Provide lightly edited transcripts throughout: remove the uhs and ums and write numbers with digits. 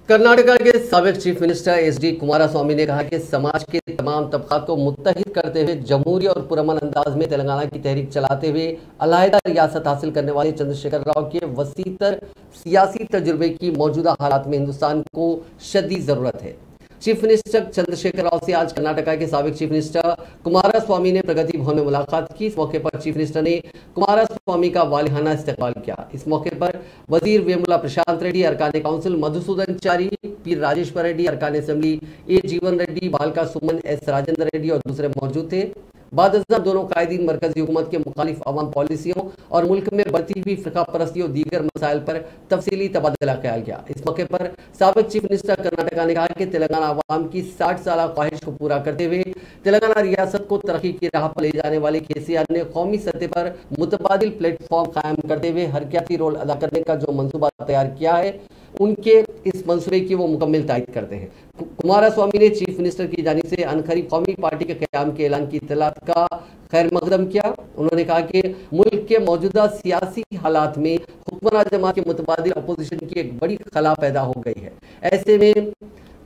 कर्नाटका के साबिक chief minister SD. Kumaraswamy ने कहा कि समाज के तमाम तबकात को मुत्तहिद करते हुए जमहूरी और पुरअमन अंदाज में तेलंगाना की तहरीक चलाते हुए अलहदा रियासत हासिल करने वाले चंद्रशेखर राव के वसीतर सियासी तजुर्बे की मौजूदा हालात में हिंदुस्तान को शदीद जरूरत है। चीफ मिनिस्टर चंद्रशेखर राव से आज कर्नाटका के साबिक चीफ मिनिस्टर कुमारस्वामी ने प्रगति भवन में मुलाकात की। इस मौके पर चीफ मिनिस्टर ने कुमारस्वामी का वालिहाना इस्तकबाल किया। इस मौके पर वजीर वेमुला प्रशांत रेड्डी, अरकान काउंसिल मधुसूदन चारी, पी राजेश्वर रेड्डी, अरकान असेंबली ए जीवन रेड्डी, बालका सुमन, एस राजेंद्र रेड्डी और दूसरे मौजूद थे। बाद दोनों कायदीन मरकजी हुकूमत के मुखालिफ अवाम पॉलिसियों और मुल्क में बढ़ती हुई फिरका परस्ती और दीगर मसाइल पर तफसीली तबादला ख्याल किया। इस मौके पर साबिक चीफ मिनिस्टर कर्नाटका ने कहा कि तेलंगाना अवाम की 60 साल ख्वाहिश को पूरा करते हुए तेलंगाना रियासत को तरक्की की राह पर ले जाने वाले केसीआर ने कौमी सतह पर मुतबादिल प्लेटफॉर्म कायम करते हुए हरकती रोल अदा करने का जो मंसूबा तैयार किया है, उनके इस मंसूबे की वो मुकम्मल तायद करते हैं। कुमारस्वामी ने चीफ मिनिस्टर की जानिब से अनकरीब कौमी पार्टी के क़याम के ऐलान की इत्तलात का खैर मकदम किया। उन्होंने कहा कि मुल्क के मौजूदा सियासी हालात में हुक्मरान जमात के मुतबादिल अपोजिशन की एक बड़ी खला पैदा हो गई है। ऐसे में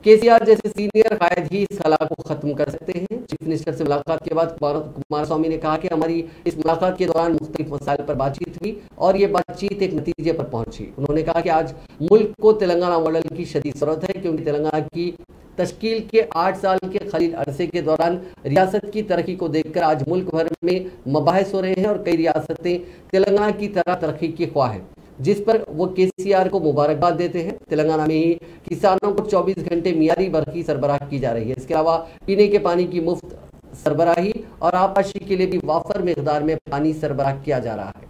केसीआर जैसे सीनियर कायद ही इस खला को खत्म कर सकते हैं। चीफ मिनिस्टर से मुलाकात के बाद कुमारस्वामी ने कहा कि हमारी इस मुलाकात के दौरान मुख्तलिफ मसाइल पर बातचीत हुई और ये बातचीत एक नतीजे पर पहुंची। उन्होंने कहा कि आज मुल्क को तेलंगाना मॉडल की शदीद जरूरत है, क्योंकि तेलंगाना की तश्कील के 8 साल के खलील अरसे के दौरान रियासत की तरक्की को देखकर आज मुल्क भर में मबाहिस हो रहे हैं और कई रियासतें तेलंगाना की तरह तरक्की की ख्वाह हैं, जिस पर वो केसीआर को मुबारकबाद देते हैं। तेलंगाना में ही किसानों को 24 घंटे मियारी बरकी सरबराह की जा रही है। इसके अलावा पीने के पानी की मुफ्त सरबराही और आबपाशी के लिए भी वाफर मिकदार में पानी सरबराह किया जा रहा है।